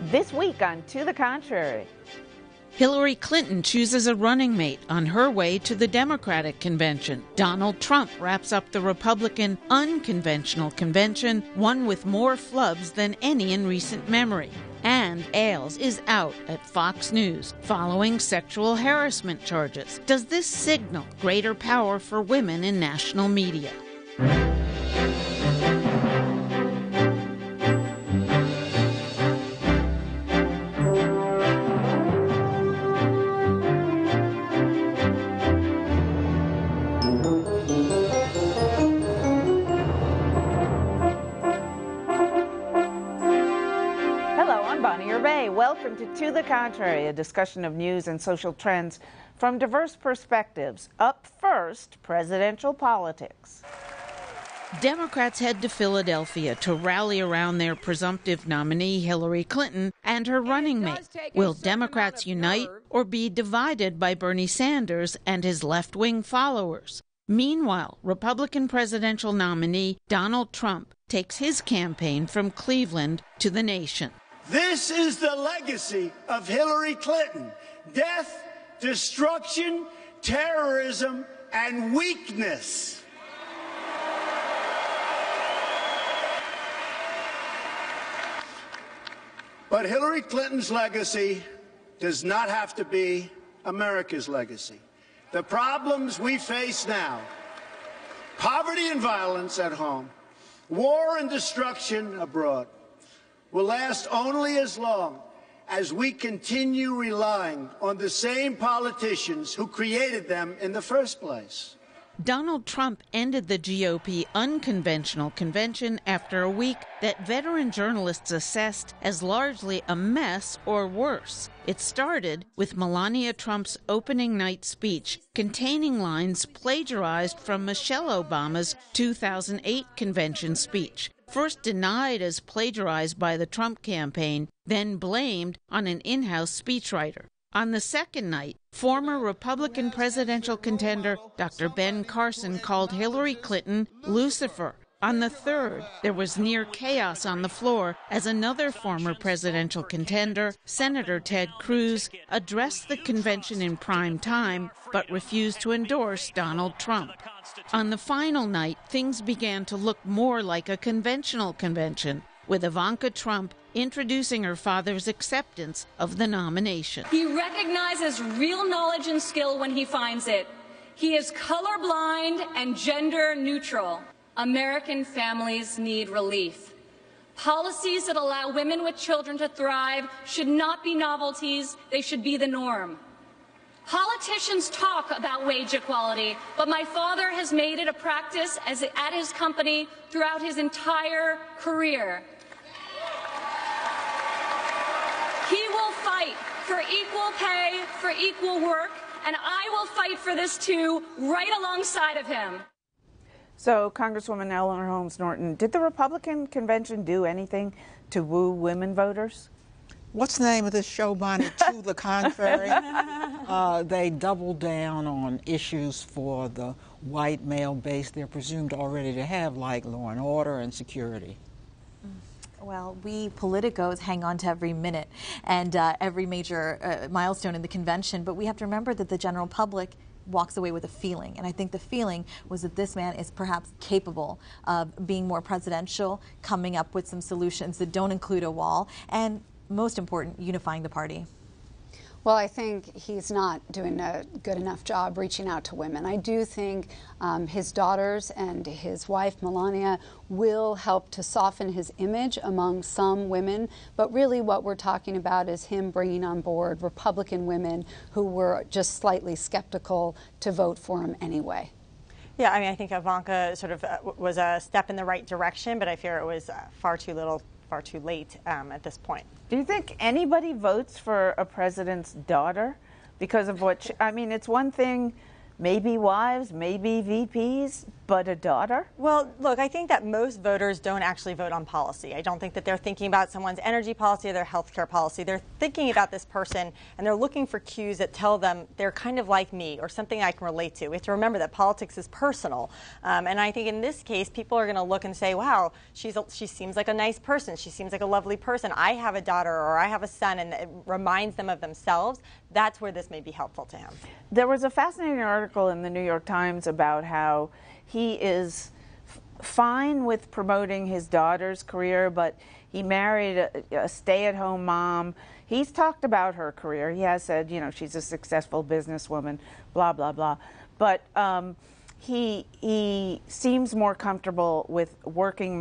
This week on To the Contrary. Hillary Clinton chooses a running mate on her way to the Democratic convention. Donald Trump wraps up the Republican unconventional convention, one with more flubs than any in recent memory. And Ailes is out at Fox News following sexual harassment charges. Does this signal greater power for women in national media? Welcome to the Contrary, a discussion of news and social trends from diverse perspectives. Up first, presidential politics. Democrats head to Philadelphia to rally around their presumptive nominee, Hillary Clinton, and her running mate. Will Democrats unite or be divided by Bernie Sanders and his left-wing followers? Meanwhile, Republican presidential nominee Donald Trump takes his campaign from Cleveland to the nation. This is the legacy of Hillary Clinton: death, destruction, terrorism, and weakness. But Hillary Clinton's legacy does not have to be America's legacy. The problems we face now, poverty and violence at home, war and destruction abroad, will last only as long as we continue relying on the same politicians who created them in the first place. Donald Trump ended the GOP unconventional convention after a week that veteran journalists assessed as largely a mess or worse. It started with Melania Trump's opening night speech containing lines plagiarized from Michelle Obama's 2008 convention speech. First denied as plagiarized by the Trump campaign, then blamed on an in-house speechwriter. On the second night, former Republican presidential contender Dr. Ben Carson called Hillary Clinton Lucifer. On the third, there was near chaos on the floor as another former presidential contender, Senator Ted Cruz, addressed the convention in prime time but refused to endorse Donald Trump. On the final night, things began to look more like a conventional convention, with Ivanka Trump introducing her father's acceptance of the nomination. He recognizes real knowledge and skill when he finds it. He is colorblind and gender neutral. American families need relief. Policies that allow women with children to thrive should not be novelties, they should be the norm. Politicians talk about wage equality, but my father has made it a practice at his company throughout his entire career. He will fight for equal pay, for equal work, and I will fight for this too, right alongside of him. So, Congresswoman Eleanor Norton, did the Republican convention do anything to woo women voters? What's the name of this show, Bonnie? To the Contrary. They doubled down on issues for the white male base they're presumed already to have, like law and order and security. Well, we politicos hang on to every minute and every major milestone in the convention, but we have to remember that the general public walks away with a feeling, and I think the feeling was that this man is perhaps capable of being more presidential, coming up with some solutions that don't include a wall, and most important, unifying the party. Well, I think he's not doing a good enough job reaching out to women. I do think his daughters and his wife, Melania, will help to soften his image among some women. But really what we're talking about is him bringing on board Republican women who were just slightly skeptical to vote for him anyway. Yeah, I mean, I think Ivanka sort of was a step in the right direction, but I fear it was far too little, far too late at this point. Do you think anybody votes for a president's daughter because of what I mean, it's one thing, maybe wives, maybe VPs, but a daughter? Well, look, I think that most voters don't actually vote on policy. I don't think that they're thinking about someone's energy policy or their health care policy. They're thinking about this person, and they're looking for cues that tell them they're kind of like me or something I can relate to. We have to remember that politics is personal. And I think in this case, people are going to look and say, wow, she seems like a nice person. She seems like a lovely person. I have a daughter or I have a son, and it reminds them of themselves. That's where this may be helpful to him. There was a fascinating article in the New York Times about how he is fine with promoting his daughter's career, but he married a stay-at-home mom. He's talked about her career. He has said, you know, she's a successful businesswoman, blah, blah, blah. But he seems more comfortable with working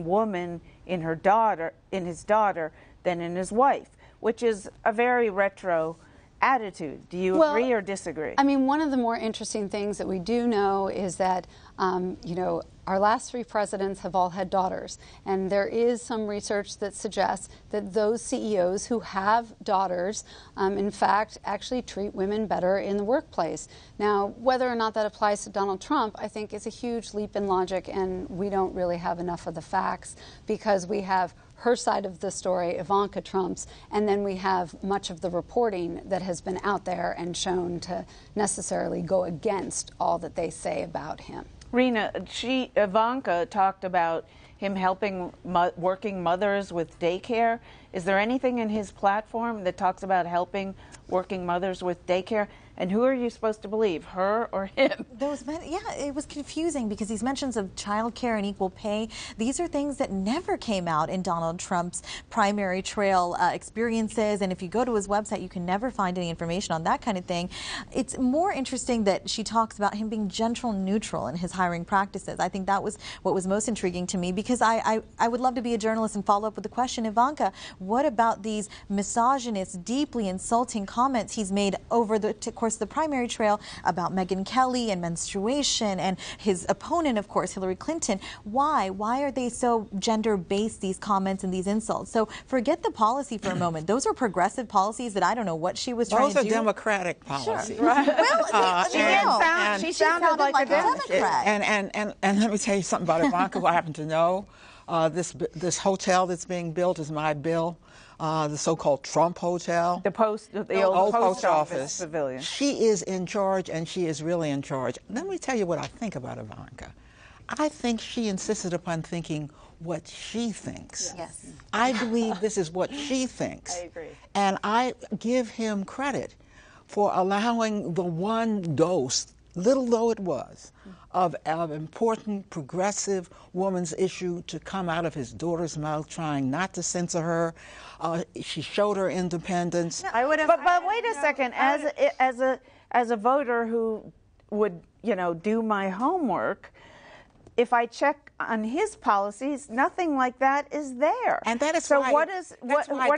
woman in his daughter than in his wife, which is a very retro attitude. Do you agree or disagree? I mean, one of the more interesting things that we do know is that, you know, our last 3 presidents have all had daughters. And there is some research that suggests that those CEOs who have daughters, in fact, actually treat women better in the workplace. Now, whether or not that applies to Donald Trump, I think is a huge leap in logic, and we don't really have enough of the facts because we have her side of the story, Ivanka Trump's, and then we have much of the reporting that has been out there and shown to necessarily go against all that they say about him. Rina, Ivanka talked about him helping working mothers with daycare. Is there anything in his platform that talks about helping working mothers with daycare? And who are you supposed to believe, her or him? Yeah, it was confusing because these mentions of child care and equal pay, these are things that never came out in Donald Trump's primary trail experiences. And if you go to his website, you can never find any information on that kind of thing. It's more interesting that she talks about him being gender neutral in his hiring practices. I think that was what was most intriguing to me because I would love to be a journalist and follow up with the question, Ivanka, what about these misogynist, deeply insulting comments he's made over the course of the primary trail about Megyn Kelly and menstruation and his opponent, of course, Hillary Clinton? Why are they so gender-based, these comments and these insults? So forget the policy for a moment. Those are progressive policies that I don't know what she was trying to do. Those are Democratic policies. Sure. Right. Well, she sounded like a Democrat. And let me tell you something about Ivanka who I happen to know. This hotel that's being built is my bill. The so-called Trump Hotel. The old post office pavilion. She is in charge, and she is really in charge. Let me tell you what I think about Ivanka. I think she insisted upon thinking what she thinks. Yes. I believe this is what she thinks. I agree. And I give him credit for allowing the one dose, little though it was, of important progressive woman's issue to come out of his daughter's mouth, trying not to censor her. She showed her independence. I would have. But wait a second. As a voter who would, you know, do my homework, if I check on his policies, nothing like that is there. And that is so. why, What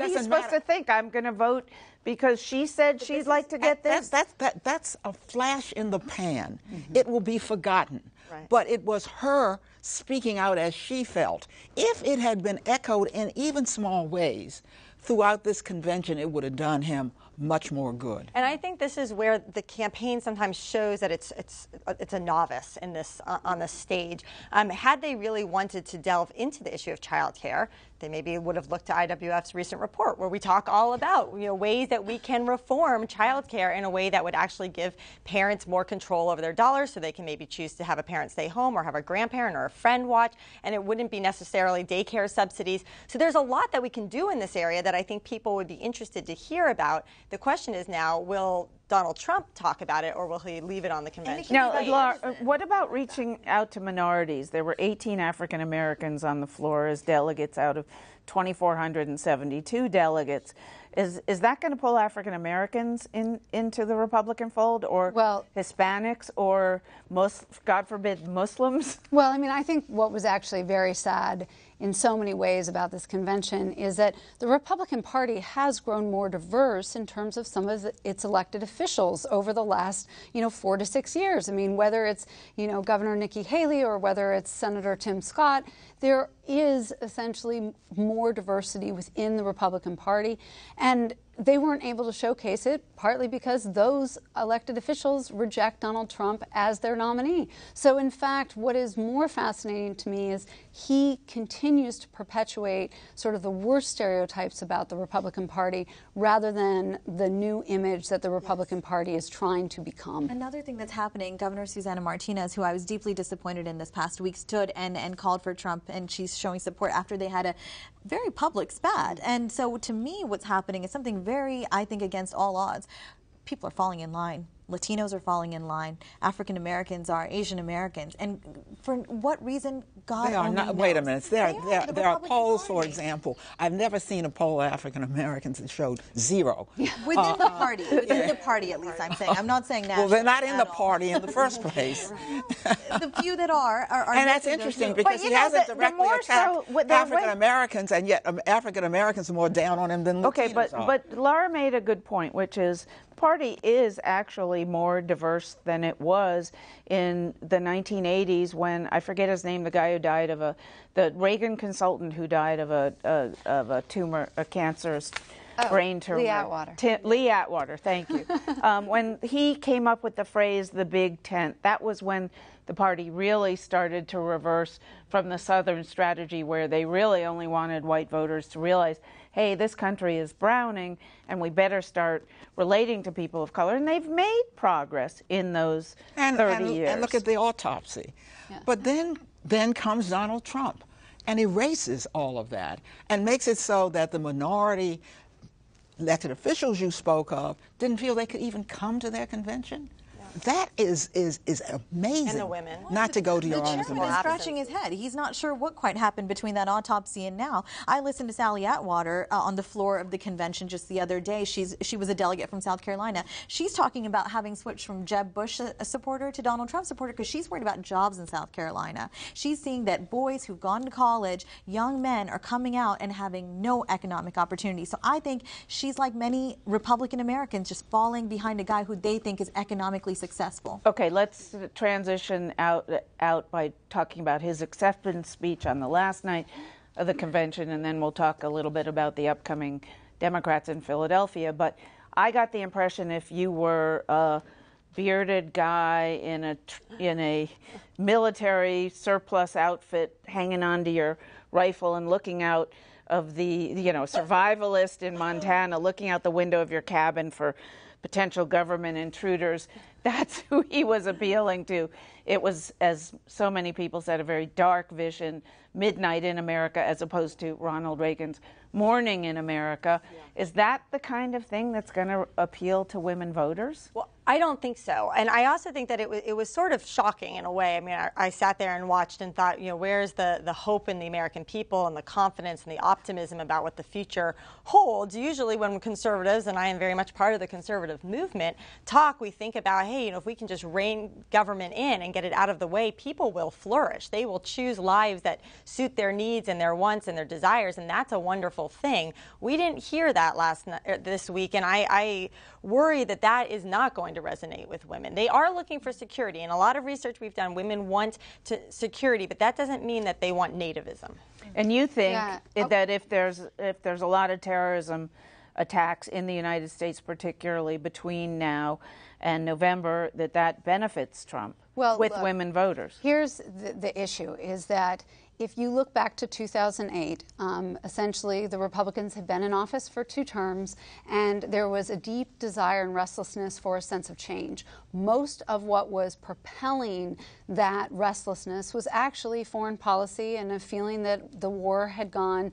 are you supposed to think? I'm going to vote because she said she'd like to get this? That's a flash in the pan. It will be forgotten. Right. But it was her speaking out as she felt. If it had been echoed in even small ways throughout this convention, it would have done him much more good. And I think this is where the campaign sometimes shows that it's a novice in this on the stage. Had they really wanted to delve into the issue of child care, they maybe would have looked to IWF's recent report where we talk all about ways that we can reform child care in a way that would actually give parents more control over their dollars so they can maybe choose to have a parent stay home or have a grandparent or a friend watch, and it wouldn't be necessarily daycare subsidies. So there's a lot that we can do in this area that I think people would be interested to hear about. The question is now, will Donald Trump talk about it, or will he leave it on the convention? Now, Lara, what about reaching out to minorities? There were 18 African Americans on the floor as delegates out of 2,472 delegates. Is that going to pull African Americans into the Republican fold, or Hispanics, or God forbid, Muslims? Well, I mean, I think what was actually very sad in so many ways about this convention is that the Republican Party has grown more diverse in terms of some of its elected officials over the last, 4 to 6 years. I mean, whether it's, Governor Nikki Haley or whether it's Senator Tim Scott, there is essentially more diversity within the Republican Party, and they weren't able to showcase it, partly because those elected officials reject Donald Trump as their nominee. So in fact, what is more fascinating to me is he continues to perpetuate sort of the worst stereotypes about the Republican Party rather than the new image that the Republican Party is trying to become. Another thing that's happening, Governor Susana Martinez, who I was deeply disappointed in this past week, stood and called for Trump, and she's showing support after they had a very public spat. And so to me, what's happening is something very, I think, against all odds. People are falling in line. Latinos are falling in line. African Americans are, Asian Americans. And for what reason? God only knows. Wait a minute. There are polls, Party. for example. I've never seen a poll of African Americans that showed zero. Within the party. Within the party, at least, I'm saying. I'm not saying national. Well, they're not in the all. party in the first place. The few that are and that's interesting because he hasn't directly attacked African Americans, and yet African Americans are more down on him than Latinos are. But Lara made a good point, which is the party is actually more diverse than it was in the 1980s when, I forget his name, the guy who died of the Reagan consultant who died of a tumor, a cancerous brain tumor. Lee Atwater. Lee Atwater, thank you. When he came up with the phrase, the big tent, that was when the party really started to reverse from the Southern strategy where they really only wanted white voters to realize, hey, this country is browning and we better start relating to people of color. And they've made progress in those 30 years. And look at the autopsy. Yeah. But then comes Donald Trump and erases all of that and makes it so that the minority elected officials you spoke of didn't feel they could even come to their convention. That is amazing. And the women. Not to go to your own convention. The chairman is scratching his head. He's not sure what quite happened between that autopsy and now. I listened to Sally Atwater on the floor of the convention just the other day. She was a delegate from South Carolina. She's talking about having switched from Jeb Bush a supporter to Donald Trump supporter because she's worried about jobs in South Carolina. She's seeing that boys who've gone to college, young men, are coming out and having no economic opportunity. So I think she's like many Republican Americans, just falling behind a guy who they think is economically successful. Okay, let's transition out by talking about his acceptance speech on the last night of the convention, and then we'll talk a little bit about the upcoming Democrats in Philadelphia. But I got the impression if you were a bearded guy in a military surplus outfit hanging onto your rifle and looking out of the, survivalist in Montana, looking out the window of your cabin for potential government intruders, that's who he was appealing to. It was, as so many people said, a very dark vision, midnight in America, as opposed to Ronald Reagan's morning in America. Yeah. Is that the kind of thing that's going to appeal to women voters? Well, I don't think so. And I also think that it was sort of shocking in a way. I mean, I sat there and watched and thought, where's the hope in the American people and the confidence and the optimism about what the future holds? Usually when conservatives, and I am very much part of the conservative movement, talk, we think about, hey, if we can just rein government in and get it out of the way, people will flourish. They will choose lives that suit their needs and their wants and their desires, and that's a wonderful thing. We didn't hear that this week, and I worry that is not going to resonate with women. They are looking for security. In a lot of research we've done, women want security, but that doesn't mean that they want nativism. And you think that if there's a lot of terrorism attacks in the United States, particularly between now and November, that benefits Trump with women voters? Here's the issue, is that if you look back to 2008, essentially the Republicans have been in office for 2 terms, and there was a deep desire and restlessness for a sense of change. Most of what was propelling that restlessness was actually foreign policy and a feeling that the war had gone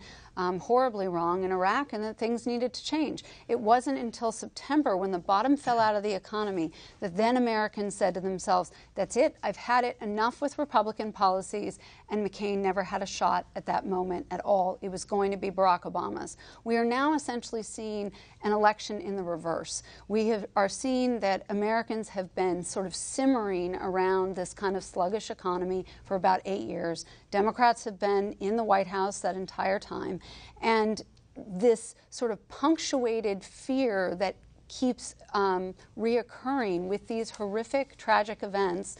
horribly wrong in Iraq and that things needed to change. It wasn't until September, when the bottom fell out of the economy, that then Americans said to themselves, that's it, I've had it, enough with Republican policies, and McCain never had a shot at that moment at all. It was going to be Barack Obama's. We are now essentially seeing an election in the reverse. We are seeing that Americans have been sort of simmering around this kind of sluggish economy for about 8 years. Democrats have been in the White House that entire time. And this sort of punctuated fear that keeps reoccurring with these horrific, tragic events,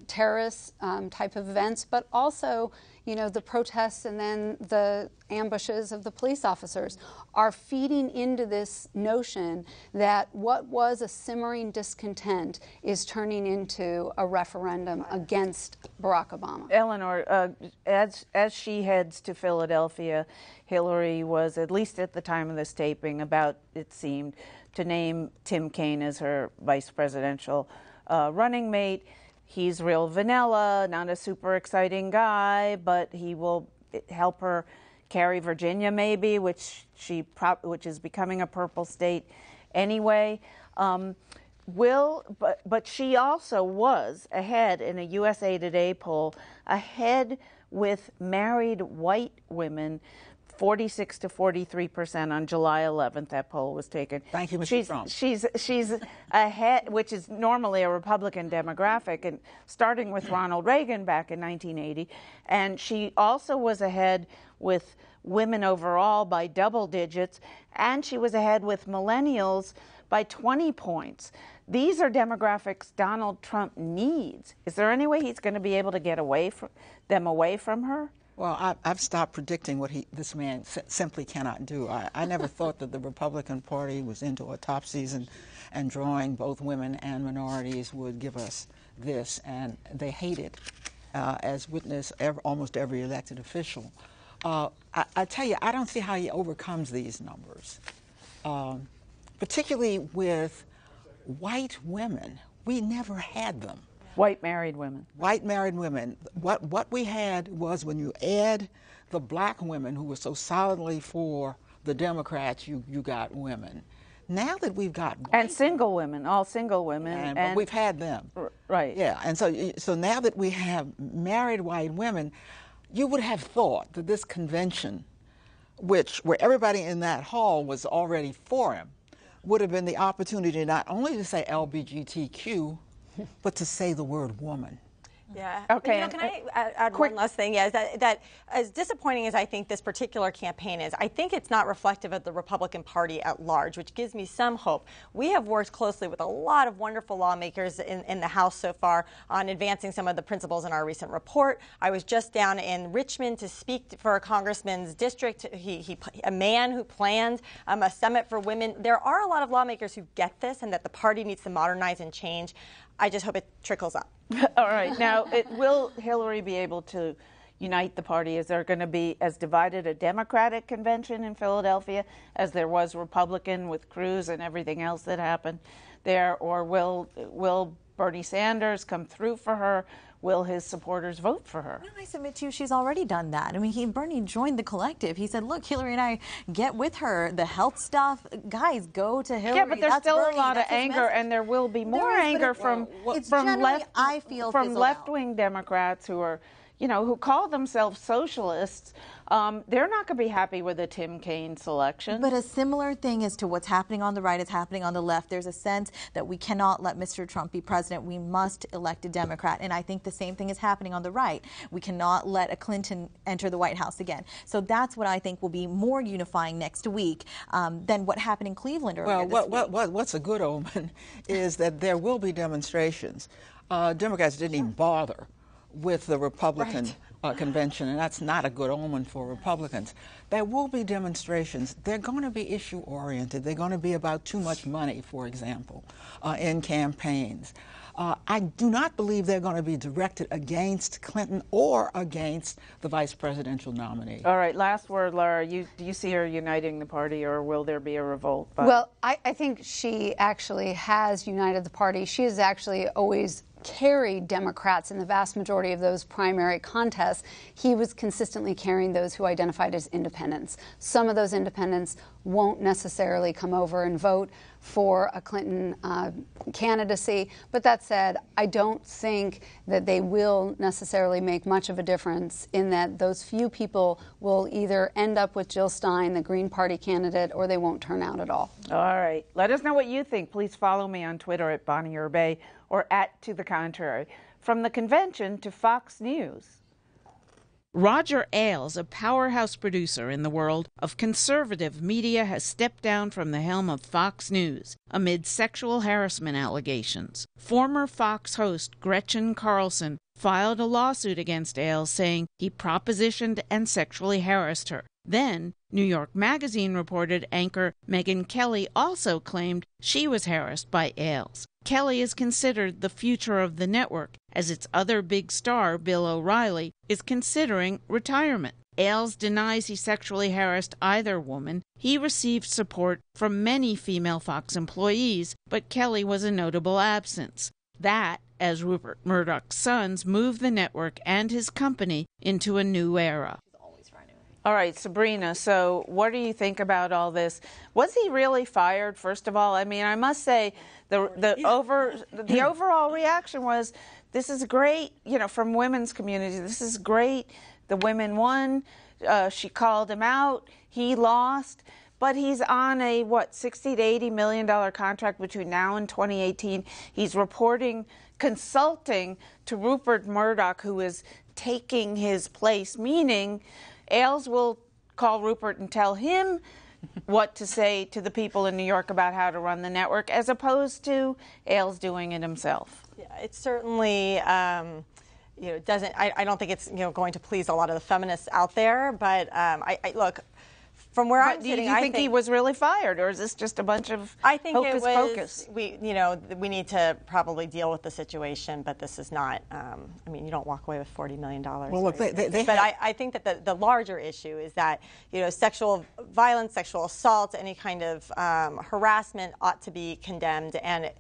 terrorist type of events, but also, the protests and then the ambushes of the police officers are feeding into this notion that what was a simmering discontent is turning into a referendum against Barack Obama. Eleanor, as she heads to Philadelphia, Hillary was, at least at the time of this taping, about, it seemed, to name Tim Kaine as her vice presidential running mate. He's real vanilla, not a super exciting guy, but he will help her carry Virginia, maybe, which is becoming a purple state anyway. But she also was ahead in a USA Today poll, ahead with married white women, 46 to 43% on July 11th. That poll was taken. Thank you, Mr. Trump. She's ahead, which is normally a Republican demographic, and starting with Ronald Reagan back in 1980. And she also was ahead with women overall by double digits, and she was ahead with millennials by 20 points. These are demographics Donald Trump needs. Is there any way he's going to be able to get away from her? Well, I've stopped predicting what this man simply cannot do. I never thought that the Republican Party was into a top season and drawing both women and minorities would give us this, and they hate it, as witness almost every elected official. I tell you, I don't see how he overcomes these numbers, particularly with white women. We never had them. White married women. White married women. What we had was, when you add the black women who were so solidly for the Democrats, you got women. Now that we've got white and single women, all single women, but we've had them, right? Yeah, and so now that we have married white women, you would have thought that this convention, where everybody in that hall was already for him, would have been the opportunity not only to say LGBTQ, but to say the word woman. Yeah. Okay. Can I add one last thing? Yeah, that as disappointing as I think this particular campaign is, I think it's not reflective of the Republican Party at large, which gives me some hope. We have worked closely with a lot of wonderful lawmakers in the House so far on advancing some of the principles in our recent report. I was just down in Richmond to speak for a congressman's district. A man who planned a summit for women. There are a lot of lawmakers who get this and that the party needs to modernize and change. I just hope it trickles up. All right. Now, will Hillary be able to unite the party? Is there going to be as divided a Democratic convention in Philadelphia as there was Republican with Cruz and everything else that happened there? Or will Bernie Sanders come through for her? Will his supporters vote for her? No, I submit to you, she's already done that. I mean, Bernie joined the collective. He said, look, Hillary and I get with her. The health stuff, guys, go to Hillary. Yeah, but there's still Bernie. a lot of anger, and there will be more anger from left-wing Democrats who are, who call themselves socialists. They're not going to be happy with a Tim Kaine selection. But a similar thing as to what's happening on the right is happening on the left. There's a sense that we cannot let Mr. Trump be president. We must elect a Democrat. And I think the same thing is happening on the right. We cannot let a Clinton enter the White House again. So that's what I think will be more unifying next week than what happened in Cleveland earlier this week. What's a good omen is that there will be demonstrations. Democrats didn't even bother with the Republican convention, and that's not a good omen for Republicans. There will be demonstrations. They're going to be issue-oriented. They're going to be about too much money, for example, in campaigns. I do not believe they're going to be directed against Clinton or against the vice presidential nominee. All right, last word, Lara. Do you see her uniting the party, or will there be a revolt? Well, I think she actually has united the party. She has actually always carried Democrats in the vast majority of those primary contests. He was consistently carrying those who identified as independents. Some of those independents won't necessarily come over and vote for a Clinton candidacy. But that said, I don't think that they will necessarily make much of a difference, in that those few people will either end up with Jill Stein, the Green Party candidate, or they won't turn out at all. All right. Let us know what you think. Please follow me on Twitter at Bonnie Urbay or at To the Contrary. From the convention to Fox News. Roger Ailes, a powerhouse producer in the world of conservative media, has stepped down from the helm of Fox News amid sexual harassment allegations. Former Fox host Gretchen Carlson filed a lawsuit against Ailes saying he propositioned and sexually harassed her. Then, New York Magazine reported anchor Megyn Kelly also claimed she was harassed by Ailes. Kelly is considered the future of the network, as its other big star, Bill O'Reilly, is considering retirement. Ailes denies he sexually harassed either woman. He received support from many female Fox employees, but Kelly was a notable absence. That, as Rupert Murdoch's sons move the network and his company into a new era. All right, Sabrina, so what do you think about all this? Was he really fired, first of all? I mean, I must say the overall reaction was, this is great, from women's community. This is great. The women won. She called him out. He lost. But he's on a, $60 to $80 million contract between now and 2018. He's consulting to Rupert Murdoch, who is taking his place, meaning Ailes will call Rupert and tell him what to say to the people in New York about how to run the network, as opposed to Ailes doing it himself. Yeah, it's certainly, doesn't. I don't think it's going to please a lot of the feminists out there. But look, from where I'm sitting, do you think he was really fired, or is this just a bunch of hocus pocus? We need to probably deal with the situation, but this is not. You don't walk away with $40 million. Well, look, I think that the larger issue is that sexual violence, sexual assault, any kind of harassment ought to be condemned, and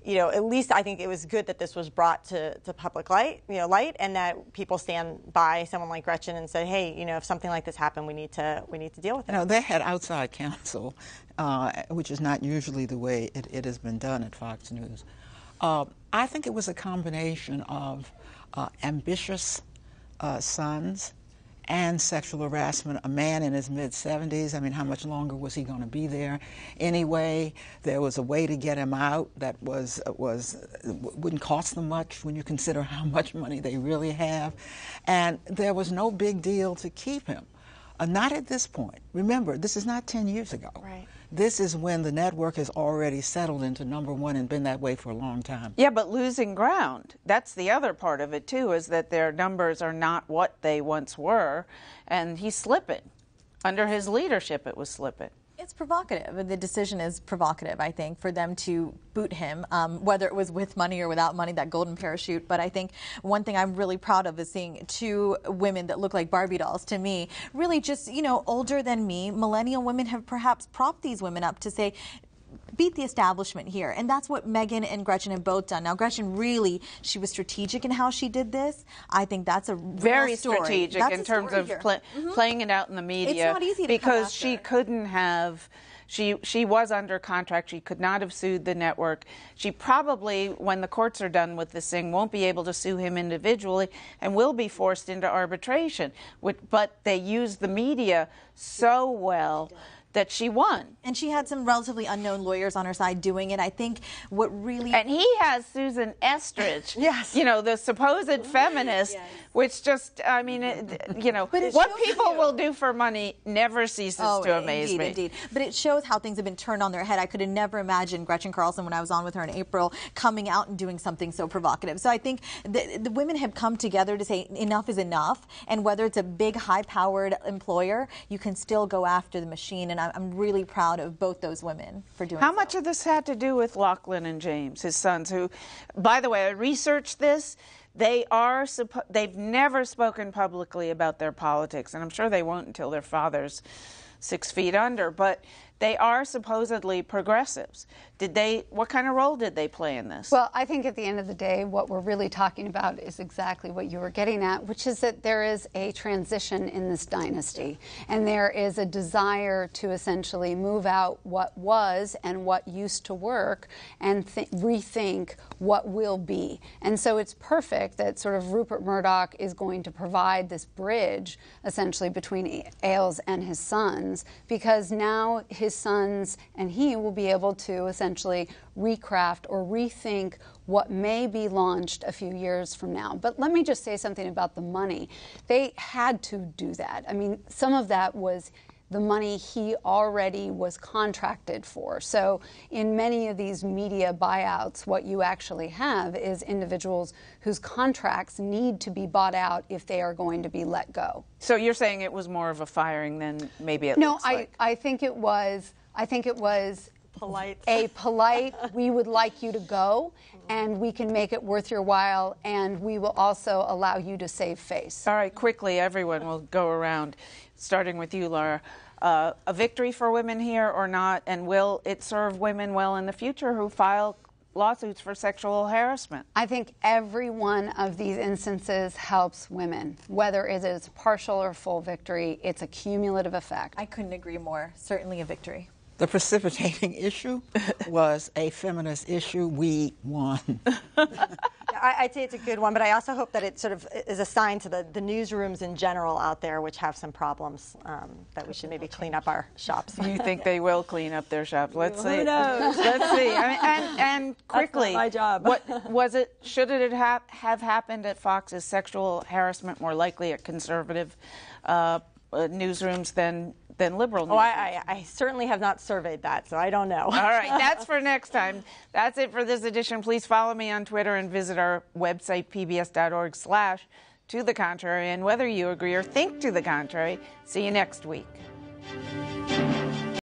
at least I think it was good that this was brought to public light, and that people stand by someone like Gretchen and say, hey, if something like this happened, we need to deal with it. They had outside counsel, which is not usually the way it has been done at Fox News. I think it was a combination of ambitious sons and sexual harassment. A man in his mid-70s, how much longer was he going to be there? Anyway, there was a way to get him out that wouldn't cost them much when you consider how much money they really have. And there was no big deal to keep him. Not at this point. Remember, this is not 10 years ago. Right. This is when the network has already settled into #1 and been that way for a long time. Yeah, but losing ground. That's the other part of it, too, is that their numbers are not what they once were, and he's slipping. Under his leadership, it was slipping. It's provocative. The decision is provocative, I think, for them to boot him, whether it was with money or without money, that golden parachute. But I think one thing I'm really proud of is seeing two women that look like Barbie dolls to me, really just, older than me. Millennial women have perhaps propped these women up to say, beat the establishment here. And that's what Megyn and Gretchen have both done. Now, Gretchen really, she was strategic in how she did this. I think that's a very strategic in terms of playing it out in the media. It's not easy to because she couldn't have. She was under contract. She could not have sued the network. She probably, when the courts are done with this thing, won't be able to sue him individually and will be forced into arbitration. But they used the media so well that she won. And she had some relatively unknown lawyers on her side doing it. I think what really... And he has Susan Estridge, yes, the supposed feminist, yes, which just, what people will do for money never ceases to amaze me. Indeed. But it shows how things have been turned on their head. I could have never imagined Gretchen Carlson, when I was on with her in April, coming out and doing something so provocative. So I think the women have come together to say enough is enough, and whether it's a big, high-powered employer, you can still go after the machine, and I'm really proud of both those women for doing How much of this had to do with Lachlan and James, his sons, who, by the way, I researched this. They've never spoken publicly about their politics, and I'm sure they won't until their father's 6 feet under, but they are supposedly progressives. What kind of role did they play in this? Well, I think at the end of the day, what we're really talking about is exactly what you were getting at, which is that there is a transition in this dynasty, and there is a desire to essentially move out what was and what used to work and rethink what will be. And so it's perfect that sort of Rupert Murdoch is going to provide this bridge essentially between Ailes and his sons, because now his sons and he will be able to essentially recraft or rethink what may be launched a few years from now. But let me just say something about the money. They had to do that. I mean, some of that was the money he already was contracted for. So in many of these media buyouts, what you actually have is individuals whose contracts need to be bought out if they are going to be let go. So you're saying it was more of a firing than maybe it looks like? No, I think it was polite. A polite, we would like you to go, and we can make it worth your while, and we will also allow you to save face. All right, quickly, everyone will go around, starting with you, Lara. A victory for women here or not, and will it serve women well in the future who file lawsuits for sexual harassment? I think every one of these instances helps women. Whether it is partial or full victory, it's a cumulative effect. I couldn't agree more. Certainly a victory. The precipitating issue was a feminist issue. We won. I'd say it's a good one, but I also hope that it sort of is a sign to the newsrooms in general out there, which have some problems, that we should maybe clean up our shops. You think they will clean up their shops? Let's see. Who knows? Let's see. I mean, and quickly, that's not my job. What was it? Should it have happened at Fox? Is sexual harassment more likely at conservative newsrooms than liberal newsrooms? I certainly have not surveyed that, so I don't know. All right, that's for next time. That's it for this edition. Please follow me on Twitter and visit our website, pbs.org/to the contrary. And whether you agree or think to the contrary, see you next week.